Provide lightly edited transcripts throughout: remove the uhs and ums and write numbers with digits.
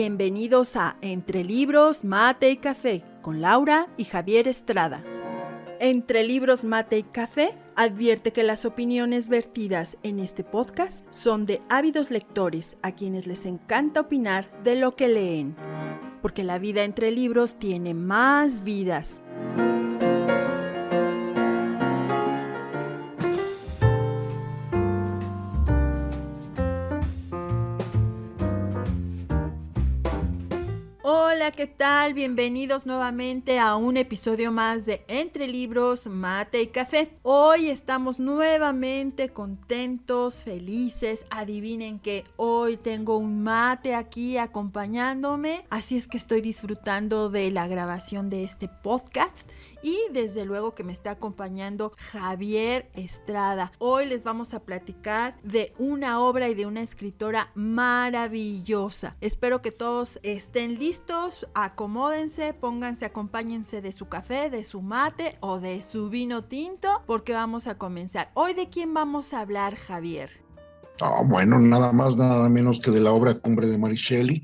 Bienvenidos a Entre Libros, Mate y Café con Laura y Javier Estrada. Entre Libros, Mate y Café advierte que las opiniones vertidas en este podcast son de ávidos lectores a quienes les encanta opinar de lo que leen, porque la vida entre libros tiene más vidas. Hola, ¿qué tal? Bienvenidos nuevamente a un episodio más de Entre Libros, Mate y Café. Hoy estamos nuevamente contentos, felices. Adivinen que hoy tengo un mate aquí acompañándome, así es que estoy disfrutando de la grabación de este podcast y desde luego que me está acompañando Javier Estrada. Hoy les vamos a platicar de una obra y de una escritora maravillosa. Espero que todos estén listos, acomódense, pónganse, acompáñense de su café, de su mate o de su vino tinto, porque vamos a comenzar. ¿Hoy de quién vamos a hablar, Javier? Bueno, nada más, nada menos que de la obra cumbre de Mary Shelley,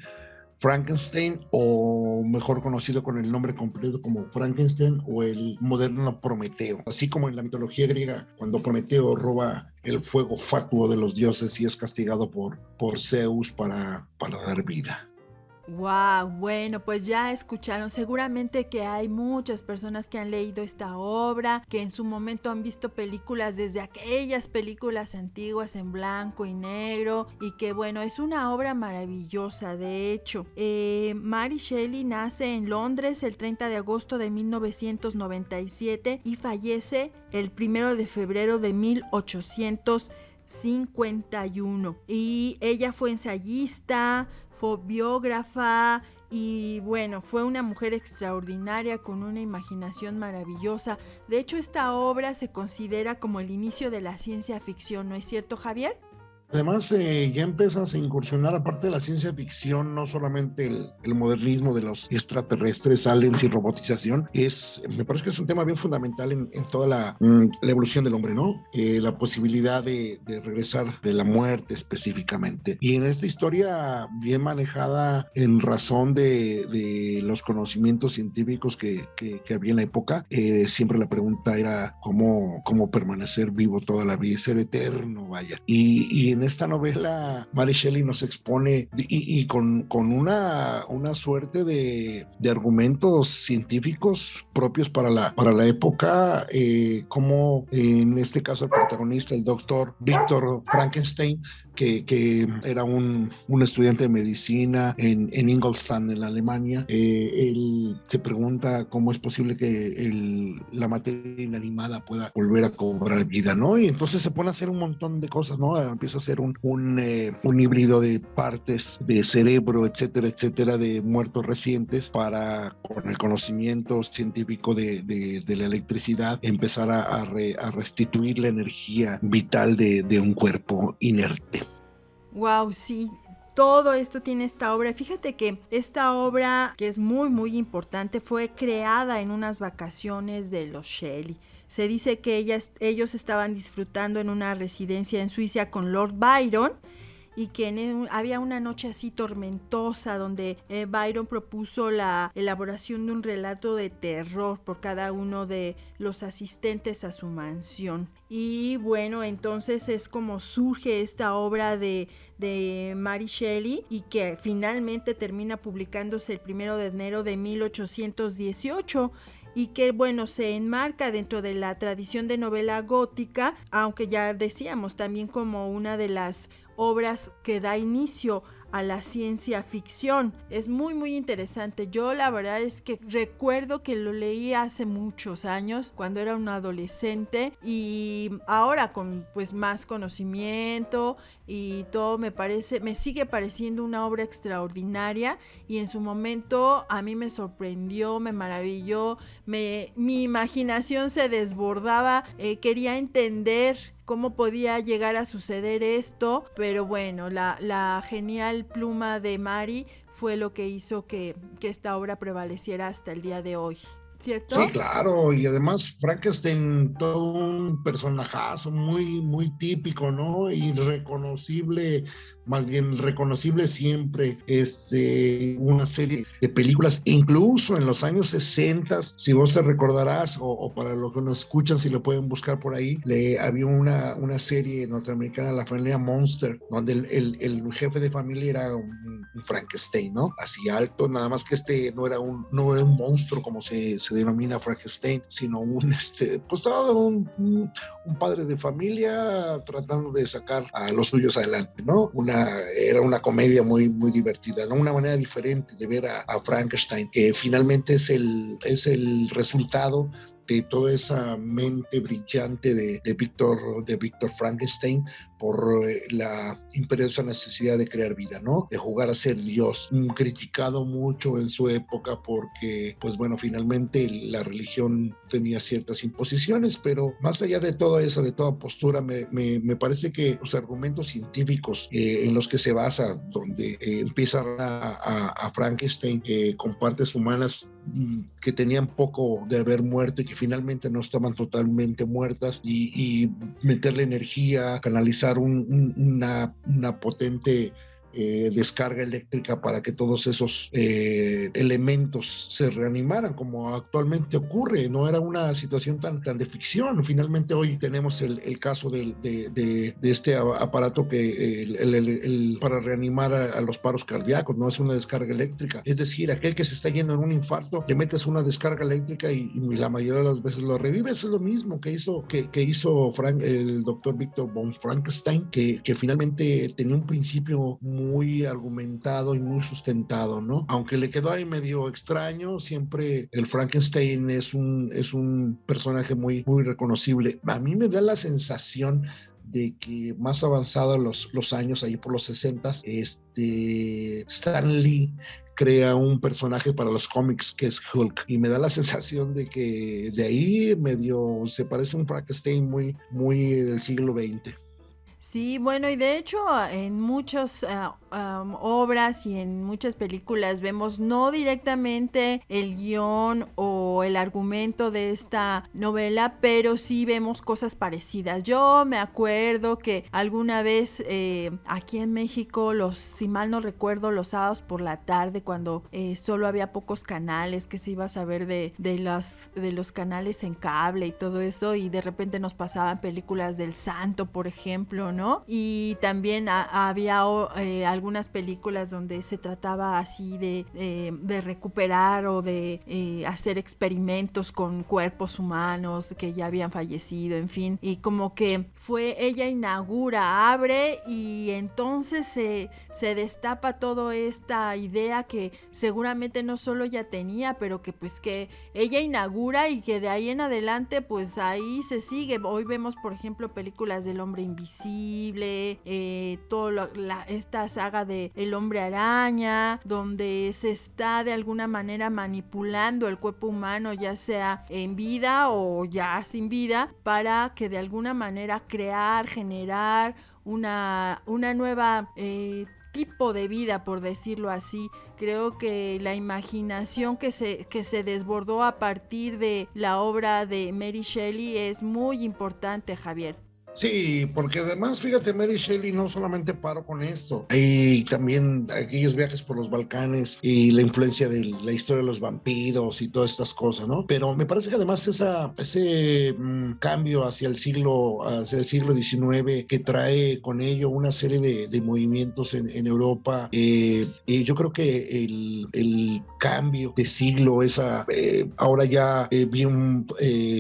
Frankenstein, o mejor conocido con el nombre completo como Frankenstein o el moderno Prometeo. Así como en la mitología griega, cuando Prometeo roba el fuego fatuo de los dioses y es castigado por Zeus para dar vida. Wow, bueno, pues ya escucharon, seguramente que hay muchas personas que han leído esta obra, que en su momento han visto películas desde aquellas películas antiguas en blanco y negro, y que bueno, es una obra maravillosa. De hecho, Mary Shelley nace en Londres el 30 de agosto de 1997 y fallece el 1 de febrero de 1851. Y ella fue ensayista, fue biógrafa y bueno, fue una mujer extraordinaria con una imaginación maravillosa. De hecho, esta obra se considera como el inicio de la ciencia ficción, ¿no es cierto, Javier? Además, ya empiezas a incursionar, aparte de la ciencia ficción, no solamente el modernismo de los extraterrestres, aliens y robotización, me parece que es un tema bien fundamental en toda la evolución del hombre, ¿no? La posibilidad de regresar de la muerte específicamente. Y en esta historia bien manejada en razón de los conocimientos científicos que había en la época, siempre la pregunta era cómo permanecer vivo toda la vida y ser eterno, vaya. Y en esta novela Mary Shelley nos expone y con una suerte de argumentos científicos propios para la época, como en este caso el protagonista, el doctor Victor Frankenstein, que era un estudiante de medicina en Ingolstadt, en la Alemania. Él se pregunta cómo es posible que la materia inanimada pueda volver a cobrar vida, ¿no? Y entonces se pone a hacer un montón de cosas, ¿no? Empieza a hacer un híbrido de partes de cerebro, etcétera, etcétera, de muertos recientes para, con el conocimiento científico de la electricidad, empezar a restituir la energía vital de un cuerpo inerte. Wow, sí. Todo esto tiene esta obra. Fíjate que esta obra, que es muy muy importante, fue creada en unas vacaciones de los Shelley. Se dice que ellos estaban disfrutando en una residencia en Suiza con Lord Byron y que había una noche así tormentosa donde Byron propuso la elaboración de un relato de terror por cada uno de los asistentes a su mansión. Y bueno, entonces es como surge esta obra de Mary Shelley y que finalmente termina publicándose el 1 de enero de 1818. Y que bueno, se enmarca dentro de la tradición de novela gótica, aunque ya decíamos también como una de las obras que da inicio a la ciencia ficción. Es muy muy interesante. Yo la verdad es que recuerdo que lo leí hace muchos años cuando era un adolescente, y ahora con pues más conocimiento y todo me sigue pareciendo una obra extraordinaria, y en su momento a mí me sorprendió, me maravilló, mi imaginación se desbordaba, quería entender cómo podía llegar a suceder esto, pero bueno, la genial pluma de Mary fue lo que hizo que esta obra prevaleciera hasta el día de hoy. Sí, ¿cierto? claro, y además Frankenstein, todo un personajazo muy, muy típico, ¿no? Y reconocible, más bien reconocible siempre, una serie de películas, incluso en los años 60, si vos te recordarás, o para los que nos escuchan, si lo pueden buscar por ahí, había una serie norteamericana, La Familia Monster, donde el jefe de familia era un Frankenstein, ¿no? Así alto, nada más que no era un monstruo como se denomina Frankenstein, sino pues todo un padre de familia tratando de sacar a los suyos adelante, ¿no? Era una comedia muy, muy divertida, ¿no? Una manera diferente de ver a Frankenstein, que finalmente es el resultado de toda esa mente brillante de Víctor Frankenstein por la imperiosa necesidad de crear vida, ¿no? De jugar a ser Dios. Criticado mucho en su época porque, pues bueno, finalmente la religión tenía ciertas imposiciones, pero más allá de todo eso, de toda postura, me parece que los argumentos científicos en los que se basa, donde empieza a Frankenstein con partes humanas que tenían poco de haber muerto y que finalmente no estaban totalmente muertas, y meterle energía, canalizar una potente descarga eléctrica para que todos esos elementos se reanimaran, como actualmente ocurre. No era una situación tan de ficción. Finalmente hoy tenemos el caso de este aparato para reanimar a los paros cardíacos, no es una descarga eléctrica. Es decir, aquel que se está yendo en un infarto, le metes una descarga eléctrica y la mayoría de las veces lo revives. Es lo mismo que hizo el doctor Victor von Frankenstein, que finalmente tenía un principio muy argumentado y muy sustentado, ¿no? Aunque le quedó ahí medio extraño, siempre el Frankenstein es un personaje muy, muy reconocible. A mí me da la sensación de que más avanzados los años, ahí por los 60, Stan Lee crea un personaje para los cómics que es Hulk, y me da la sensación de que de ahí medio se parece a un Frankenstein muy, muy del siglo XX. Sí, bueno, y de hecho en muchas obras y en muchas películas vemos no directamente el guión o el argumento de esta novela, pero sí vemos cosas parecidas. Yo me acuerdo que alguna vez aquí en México, si mal no recuerdo, los sábados por la tarde, cuando solo había pocos canales, que se iba a saber de los canales en cable y todo eso, y de repente nos pasaban películas del Santo, por ejemplo, ¿no? Y también había algunas películas donde se trataba así de recuperar o de hacer experimentos con cuerpos humanos que ya habían fallecido, en fin, y como que ella abre, y entonces se destapa toda esta idea que seguramente no solo ya tenía, pero que pues que ella inaugura, y que de ahí en adelante pues ahí se sigue. Hoy vemos, por ejemplo, películas del Hombre Invisible, esta saga de El Hombre Araña, donde se está de alguna manera manipulando el cuerpo humano, ya sea en vida o ya sin vida, para que de alguna manera generar una nueva tipo de vida, por decirlo así. Creo que la imaginación que se desbordó a partir de la obra de Mary Shelley es muy importante, Javier. Sí, porque además, fíjate, Mary Shelley no solamente paró con esto, hay también aquellos viajes por los Balcanes y la influencia de la historia de los vampiros y todas estas cosas, ¿no? Pero me parece que además ese cambio hacia el siglo XIX, que trae con ello una serie de movimientos en Europa, yo creo que el cambio de siglo, ahora ya bien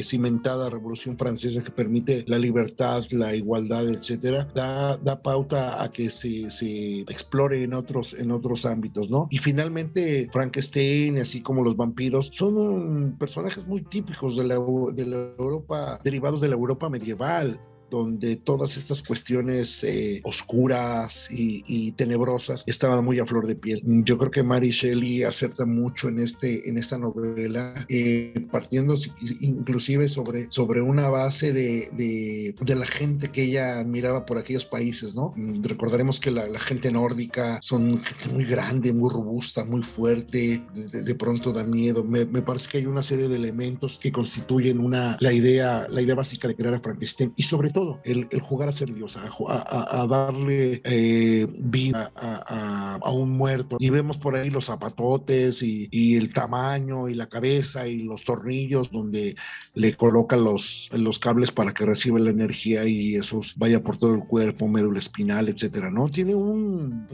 cimentada Revolución Francesa, que permite la libertad, la igualdad, etcétera, da pauta a que se explore en otros ámbitos, ¿no? Y finalmente Frankenstein, así como los vampiros, son personajes muy típicos de la Europa, derivados de la Europa medieval. donde todas estas cuestiones oscuras y tenebrosas estaban muy a flor de piel. Yo creo que Mary Shelley acerta mucho en esta novela, partiendo inclusive sobre una base de la gente que ella admiraba por aquellos países, ¿no? Recordaremos que la gente nórdica son gente muy grande, muy robusta, muy fuerte, de pronto da miedo. Me parece que hay una serie de elementos que constituyen la idea básica de crear a Frankenstein, y sobre todo el jugar a ser Dios, a darle vida a un muerto. Y vemos por ahí los zapatotes y el tamaño y la cabeza y los tornillos donde le colocan los cables para que reciba la energía y eso vaya por todo el cuerpo, médula espinal, etcétera, ¿no? Tiene un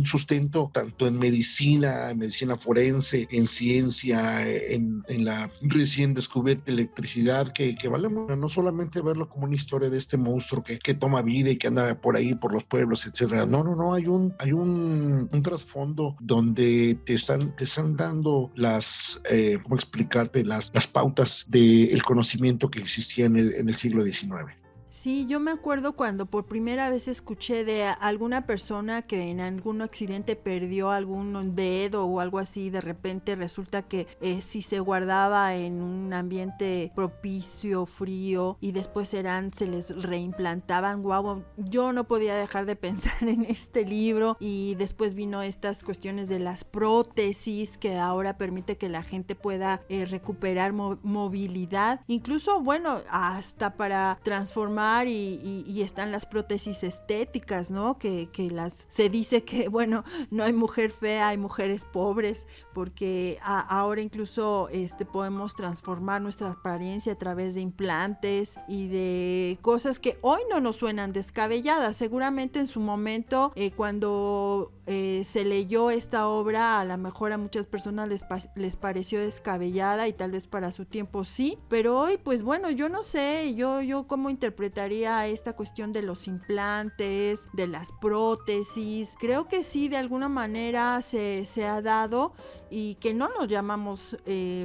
sustento tanto en medicina forense, en ciencia, en la recién descubierta electricidad, que vale mucho, no solamente verlo como una historia de este monstruo que toma vida y que anda por ahí, por los pueblos, etcétera. No, hay un trasfondo donde te están dando ¿cómo explicarte? Las pautas del conocimiento que existía en el siglo XIX. Sí, yo me acuerdo cuando por primera vez escuché de alguna persona que en algún accidente perdió algún dedo o algo así, de repente resulta que si se guardaba en un ambiente propicio, frío, y después se les reimplantaban. Guau, yo no podía dejar de pensar en este libro, y después vino estas cuestiones de las prótesis que ahora permite que la gente pueda recuperar movilidad, incluso bueno, hasta para transformar y están las prótesis estéticas, ¿no? Que se dice que, bueno, no hay mujer fea, hay mujeres pobres, porque ahora incluso podemos transformar nuestra apariencia a través de implantes y de cosas que hoy no nos suenan descabelladas. Seguramente en su momento, cuando se leyó esta obra, a lo mejor a muchas personas les pareció descabellada, y tal vez para su tiempo sí, pero hoy pues bueno, yo no sé, yo cómo interpretaría esta cuestión de los implantes, de las prótesis. Creo que sí, de alguna manera se ha dado, y que no lo llamamos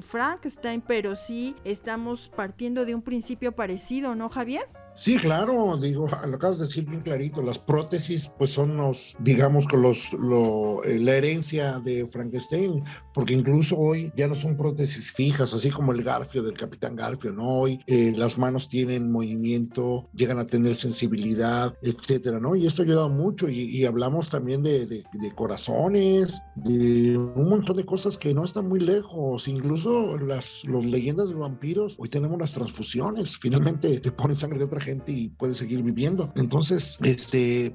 Frankenstein, pero sí estamos partiendo de un principio parecido, ¿no, Javier? Sí, claro, digo, lo acabas de decir bien clarito, las prótesis pues son digamos, con la herencia de Frankenstein, porque incluso hoy ya no son prótesis fijas, así como el Garfio del Capitán Garfio, ¿no? Hoy las manos tienen movimiento, llegan a tener sensibilidad, etcétera, ¿no? Y esto ha ayudado mucho, y hablamos también de corazones, de un montón de cosas que no están muy lejos, incluso las leyendas de vampiros. Hoy tenemos las transfusiones, finalmente te ponen sangre de otra gente y puede seguir viviendo. Entonces,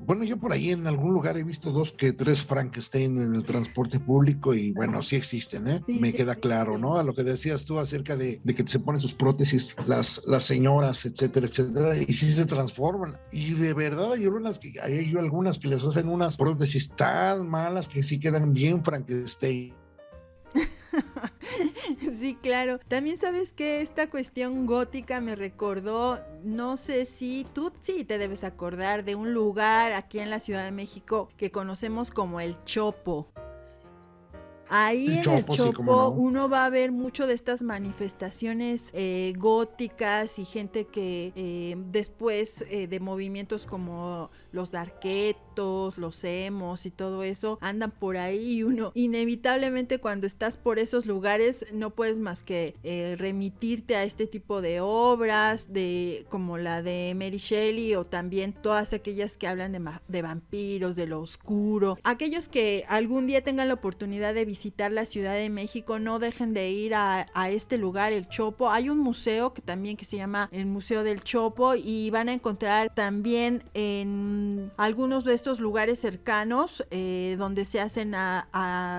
bueno, yo por ahí en algún lugar he visto 2 que 3 Frankenstein en el transporte público, y bueno, sí existen, ¿eh? Sí, Me sí, queda claro, ¿no? A lo que decías tú acerca de que se ponen sus prótesis las señoras, etcétera, etcétera, y sí se transforman. Y de verdad hay algunas que les hacen unas prótesis tan malas que sí quedan bien Frankenstein. Sí, claro. También sabes que esta cuestión gótica me recordó, no sé si tú sí te debes acordar de un lugar aquí en la Ciudad de México que conocemos como el Chopo. Ahí El en el Chopo, sí, como Chopo no. uno va a ver mucho de estas manifestaciones góticas, y gente que después de movimientos como los darketos, los emos y todo eso, andan por ahí, y uno inevitablemente cuando estás por esos lugares no puedes más que remitirte a este tipo de obras, como la de Mary Shelley, o también todas aquellas que hablan de vampiros, de lo oscuro. Aquellos que algún día tengan la oportunidad de visitar la Ciudad de México, no dejen de ir a este lugar, el Chopo. Hay un museo que se llama el Museo del Chopo, y van a encontrar también en algunos de estos lugares cercanos donde se hacen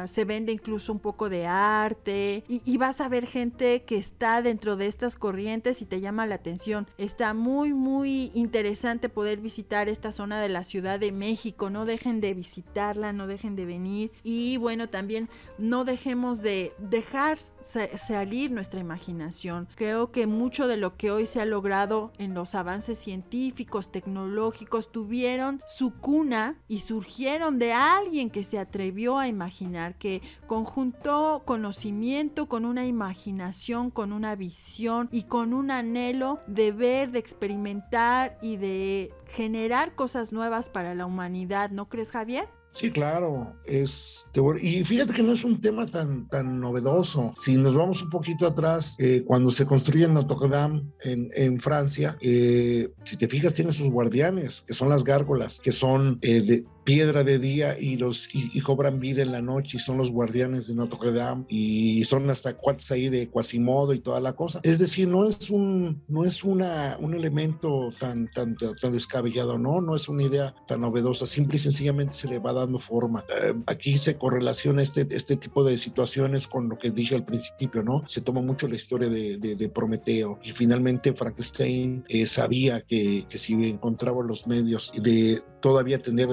se vende incluso un poco de arte, y vas a ver gente que está dentro de estas corrientes y te llama la atención. Está muy muy interesante poder visitar esta zona de la Ciudad de México. No dejen de visitarla, no dejen de venir. Y bueno, también no dejemos de dejar salir nuestra imaginación. Creo que mucho de lo que hoy se ha logrado en los avances científicos, tecnológicos, tuvieron su cuna y surgieron de alguien que se atrevió a imaginar, que conjuntó conocimiento con una imaginación, con una visión y con un anhelo de ver, de experimentar y de generar cosas nuevas para la humanidad. ¿No crees, Javier? Sí, claro, y fíjate que no es un tema tan novedoso. Si nos vamos un poquito atrás, cuando se construye Notre Dame en Francia, si te fijas, tiene sus guardianes, que son las gárgolas, que son de piedra de día y cobran vida en la noche, y son los guardianes de Notre Dame, y son hasta cuates ahí de Quasimodo y toda la cosa. Es decir, no es un elemento tan descabellado, no es una idea tan novedosa, simple y sencillamente se le va dando forma. Aquí se correlaciona este tipo de situaciones con lo que dije al principio, ¿no? Se toma mucho la historia de Prometeo, y finalmente Frankenstein sabía que si encontraba los medios de todavía tener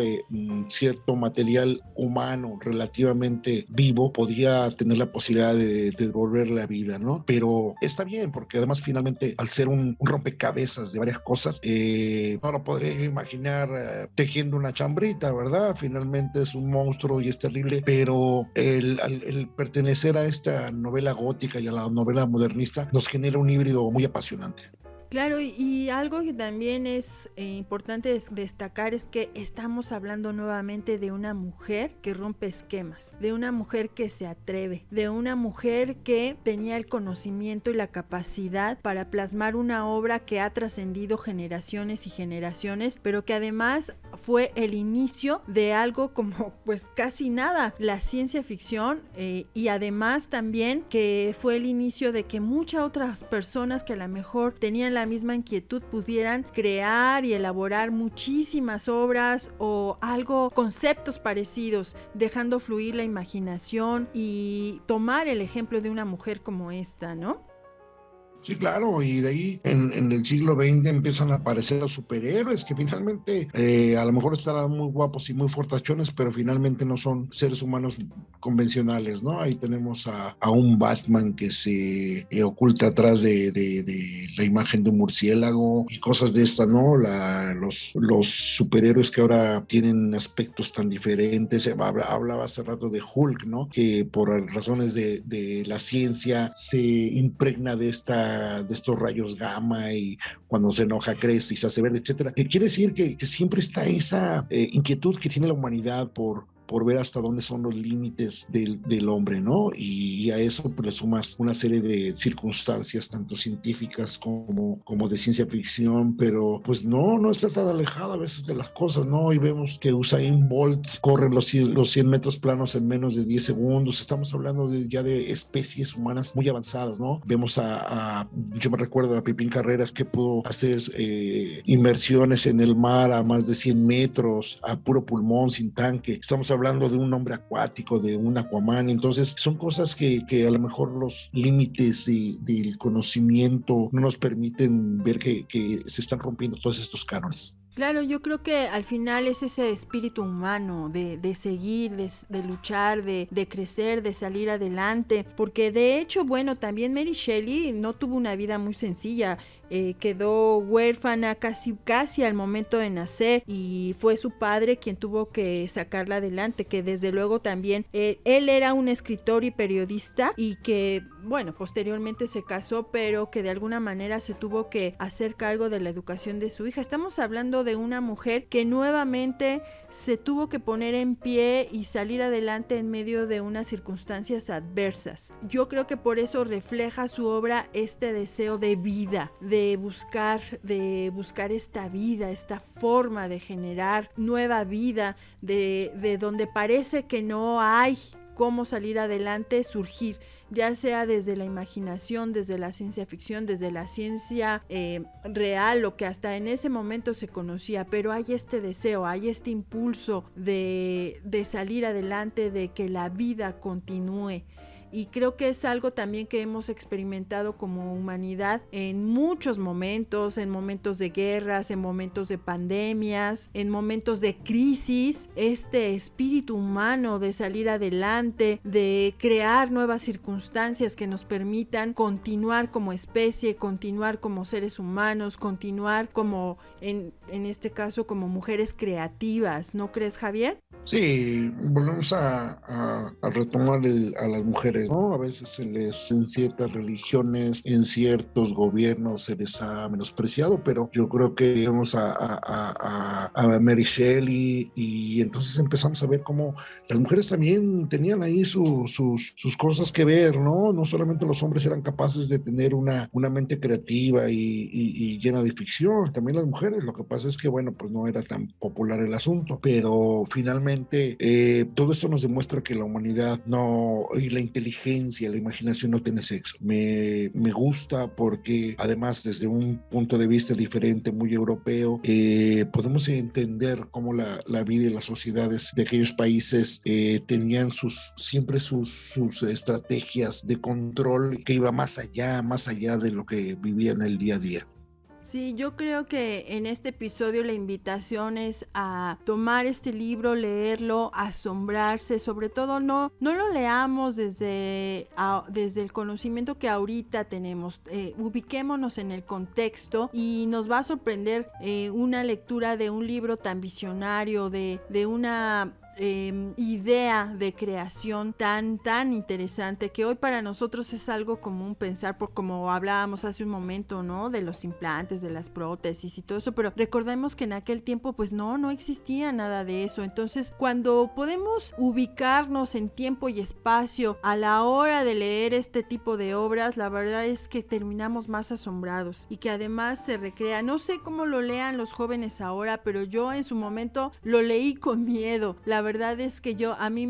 cierto material humano relativamente vivo, podía tener la posibilidad de devolverle la vida, ¿no? Pero está bien, porque además finalmente, al ser un rompecabezas de varias cosas, no lo podría imaginar tejiendo una chambrita, ¿verdad? Finalmente es un monstruo y es terrible, pero el pertenecer a esta novela gótica y a la novela modernista nos genera un híbrido muy apasionante. Claro, y algo que también es importante destacar es que estamos hablando nuevamente de una mujer que rompe esquemas, de una mujer que se atreve, de una mujer que tenía el conocimiento y la capacidad para plasmar una obra que ha trascendido generaciones y generaciones, pero que además fue el inicio de algo como pues casi nada, la ciencia ficción, y además también que fue el inicio de que muchas otras personas que a lo mejor tenían la misma inquietud pudieran crear y elaborar muchísimas obras o conceptos parecidos, dejando fluir la imaginación y tomar el ejemplo de una mujer como esta, ¿no? Sí, claro, y de ahí en el siglo XX empiezan a aparecer los superhéroes que finalmente a lo mejor estarán muy guapos y muy fortachones, pero finalmente no son seres humanos convencionales, ¿no? Ahí tenemos a un Batman que se oculta atrás de la imagen de un murciélago y cosas de esta, ¿no? Los superhéroes que ahora tienen aspectos tan diferentes. Hablaba hace rato de Hulk, ¿no? Que por razones de la ciencia se impregna de estos rayos gamma, y cuando se enoja crece y se hace verde, etcétera. Quiere decir que siempre está esa inquietud que tiene la humanidad por ver hasta dónde son los límites del hombre, ¿no? Y a eso pues le sumas una serie de circunstancias, tanto científicas como de ciencia ficción, pero pues no está tan alejado a veces de las cosas, ¿no? Y vemos que Usain Bolt corre los 100 metros planos en menos de 10 segundos. Estamos hablando ya de especies humanas muy avanzadas, ¿no? Vemos yo me recuerdo a Pipín Carreras, que pudo hacer inmersiones en el mar a más de 100 metros, a puro pulmón, sin tanque. Estamos hablando de un hombre acuático, de un Aquaman. Entonces son cosas que a lo mejor los límites del conocimiento no nos permiten ver que se están rompiendo todos estos cánones. Claro, yo creo que al final es ese espíritu humano de seguir, de luchar, de crecer, de salir adelante, porque de hecho, bueno, también Mary Shelley no tuvo una vida muy sencilla. Quedó huérfana casi al momento de nacer, y fue su padre quien tuvo que sacarla adelante, que desde luego también él era un escritor y periodista, y que bueno, posteriormente se casó, pero que de alguna manera se tuvo que hacer cargo de la educación de su hija. Estamos hablando de una mujer que nuevamente se tuvo que poner en pie y salir adelante en medio de unas circunstancias adversas. Yo creo que por eso refleja su obra este deseo de vida, de buscar esta vida, esta forma de generar nueva vida, de donde parece que no hay cómo salir adelante, surgir, ya sea desde la imaginación, desde la ciencia ficción, desde la ciencia real, lo que hasta en ese momento se conocía, pero hay este deseo, hay este impulso de salir adelante, de que la vida continúe. y creo que es algo también que hemos experimentado como humanidad en muchos momentos, en momentos de guerras, en momentos de pandemias, en momentos de crisis, este espíritu humano de salir adelante, de crear nuevas circunstancias que nos permitan continuar como especie, continuar como seres humanos, continuar como, en este caso, como mujeres creativas, ¿no crees, Javier? Sí, volvemos a retomar a las mujeres, ¿no? A veces en ciertas religiones, en ciertos gobiernos se les ha menospreciado, pero yo creo que vamos a Mary Shelley y entonces empezamos a ver cómo las mujeres también tenían ahí sus cosas que ver, ¿no? No solamente los hombres eran capaces de tener una mente creativa y llena de ficción, también las mujeres. Lo que pasa es que, bueno, pues no era tan popular el asunto, pero finalmente todo esto nos demuestra que la humanidad no, y la inteligencia, la imaginación no tiene sexo. Me gusta porque además desde un punto de vista diferente, muy europeo, podemos entender cómo la vida y las sociedades de aquellos países tenían siempre sus estrategias de control que iba más allá de lo que vivían el día a día. Sí, yo creo que en este episodio la invitación es a tomar este libro, leerlo, asombrarse, sobre todo no lo leamos desde el conocimiento que ahorita tenemos, ubiquémonos en el contexto y nos va a sorprender una lectura de un libro tan visionario, de una idea de creación tan interesante que hoy para nosotros es algo común pensar, por como hablábamos hace un momento, ¿no? De los implantes, de las prótesis y todo eso, pero recordemos que en aquel tiempo pues no existía nada de eso. Entonces, cuando podemos ubicarnos en tiempo y espacio a la hora de leer este tipo de obras, la verdad es que terminamos más asombrados y que además se recrea. No sé cómo lo lean los jóvenes ahora, pero yo en su momento lo leí con miedo. La verdad es que a mí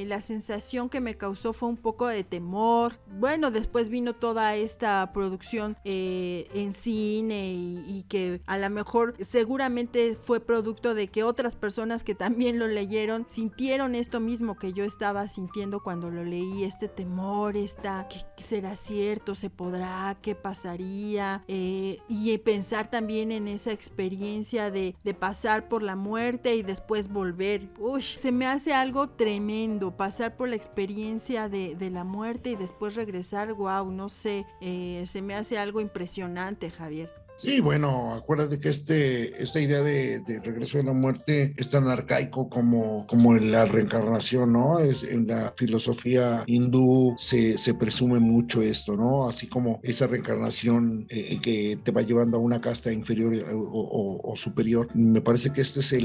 la sensación que me causó fue un poco de temor. Bueno, después vino toda esta producción en cine y que a lo mejor seguramente fue producto de que otras personas que también lo leyeron sintieron esto mismo que yo estaba sintiendo cuando lo leí, este temor, ¿qué será cierto? ¿Se podrá? ¿Qué pasaría? Y pensar también en esa experiencia de pasar por la muerte y después volver. Uy, se me hace algo tremendo pasar por la experiencia de la muerte y después regresar. Wow, no sé, se me hace algo impresionante, Javier. Sí, bueno, acuérdate que esta idea de regreso de la muerte es tan arcaico como la reencarnación, ¿no? En la filosofía hindú se presume mucho esto, ¿no? Así como esa reencarnación que te va llevando a una casta inferior o superior. Me parece que esta es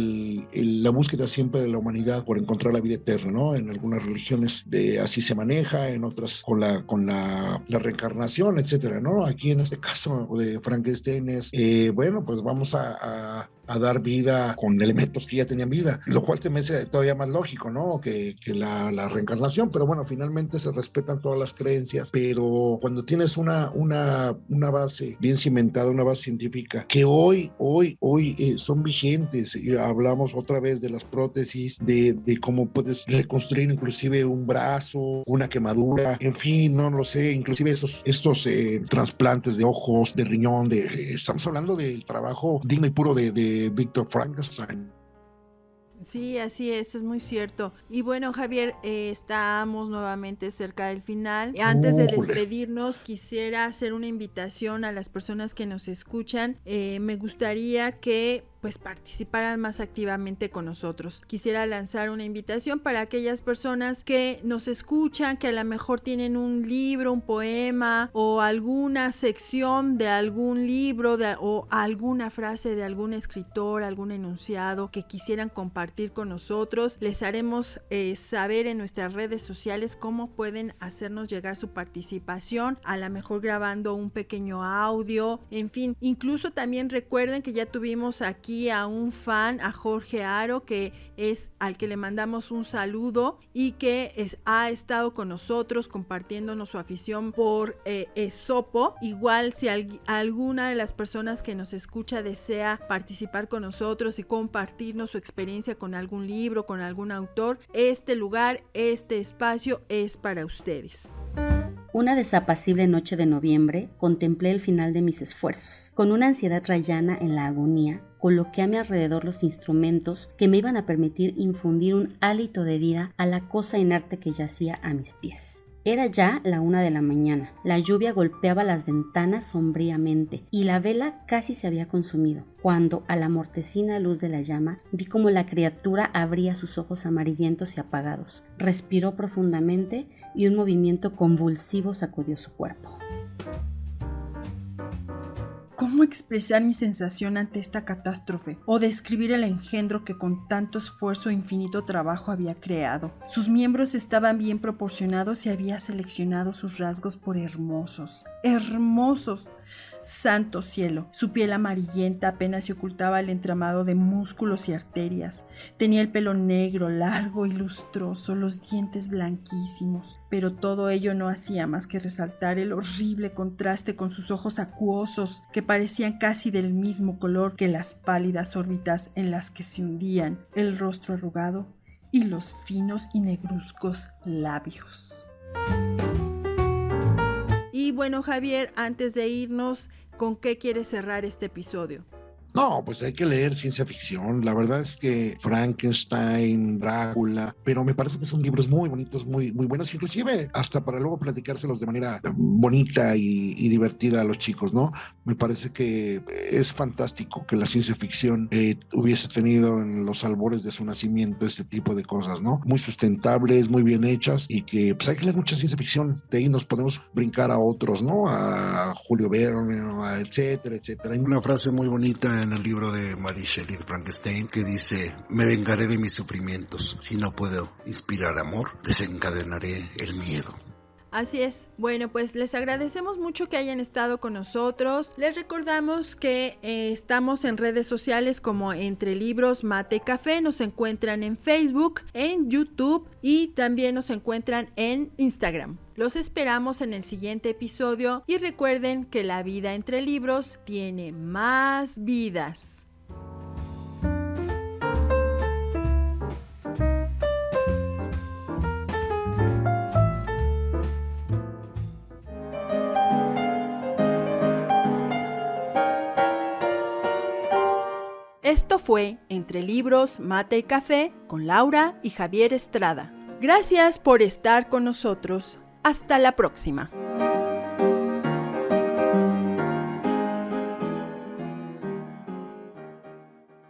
la búsqueda siempre de la humanidad por encontrar la vida eterna, ¿no? En algunas religiones así se maneja, en otras con la reencarnación, etcétera, ¿no? Aquí en este caso de Frankenstein bueno, pues vamos a dar vida con elementos que ya tenían vida, lo cual te me hace todavía más lógico, ¿no? Que la reencarnación, pero bueno, finalmente se respetan todas las creencias, pero cuando tienes una base bien cimentada, una base científica, que hoy son vigentes, hablamos otra vez de las prótesis, de cómo puedes reconstruir inclusive un brazo, una quemadura, en fin, no lo sé, inclusive estos trasplantes de ojos, de riñón, estamos hablando del trabajo digno y puro de Victor Frankenstein. Sí, así es muy cierto. Y bueno, Javier, estamos nuevamente cerca del final. Antes de despedirnos, quisiera hacer una invitación a las personas que nos escuchan. Me gustaría que pues participaran más activamente con nosotros. Quisiera lanzar una invitación para aquellas personas que nos escuchan, que a lo mejor tienen un libro, un poema o alguna sección de algún libro o alguna frase de algún escritor, algún enunciado que quisieran compartir con nosotros. Les haremos saber en nuestras redes sociales cómo pueden hacernos llegar su participación, a lo mejor grabando un pequeño audio, en fin. Incluso también recuerden que ya tuvimos aquí aquí a un fan, a Jorge Aro, que es al que le mandamos un saludo y que ha estado con nosotros compartiéndonos su afición por Esopo. Igual si alguna de las personas que nos escucha desea participar con nosotros y compartirnos su experiencia con algún libro, con algún autor, este lugar, este espacio es para ustedes. Una desapacible noche de noviembre contemplé el final de mis esfuerzos. Con una ansiedad rayana en la agonía, coloqué a mi alrededor los instrumentos que me iban a permitir infundir un hálito de vida a la cosa inerte que yacía a mis pies. Era ya la 1 de la mañana. La lluvia golpeaba las ventanas sombríamente y la vela casi se había consumido, cuando a la mortecina luz de la llama vi como la criatura abría sus ojos amarillentos y apagados. Respiró profundamente y un movimiento convulsivo sacudió su cuerpo. ¿Cómo expresar mi sensación ante esta catástrofe o describir el engendro que con tanto esfuerzo e infinito trabajo había creado? Sus miembros estaban bien proporcionados y había seleccionado sus rasgos por hermosos. ¡Hermosos! ¡Santo cielo! Su piel amarillenta apenas se ocultaba el entramado de músculos y arterias. Tenía el pelo negro, largo y lustroso, los dientes blanquísimos. Pero todo ello no hacía más que resaltar el horrible contraste con sus ojos acuosos, que parecían casi del mismo color que las pálidas órbitas en las que se hundían el rostro arrugado y los finos y negruzcos labios. Y bueno, Javier, antes de irnos, ¿con qué quieres cerrar este episodio? No, pues hay que leer ciencia ficción. La verdad es que Frankenstein, Drácula, pero me parece que son libros muy bonitos, muy, muy buenos, inclusive hasta para luego platicárselos de manera bonita y divertida a los chicos, ¿no? Me parece que es fantástico que la ciencia ficción hubiese tenido en los albores de su nacimiento este tipo de cosas, ¿no? Muy sustentables, muy bien hechas y que pues hay que leer mucha ciencia ficción. De ahí nos podemos brincar a otros, ¿no? A Julio Verne, etcétera, etcétera. Hay una frase muy bonita en el libro de Mary Shelley, Frankenstein, que dice: me vengaré de mis sufrimientos. Si no puedo inspirar amor, desencadenaré el miedo. Así es. Bueno, pues les agradecemos mucho que hayan estado con nosotros. Les recordamos que estamos en redes sociales como Entre Libros, Mate y Café. Nos encuentran en Facebook, en YouTube y también nos encuentran en Instagram. Los esperamos en el siguiente episodio y recuerden que la vida entre libros tiene más vidas. Esto fue Entre Libros, Mate y Café con Laura y Javier Estrada. Gracias por estar con nosotros. Hasta la próxima.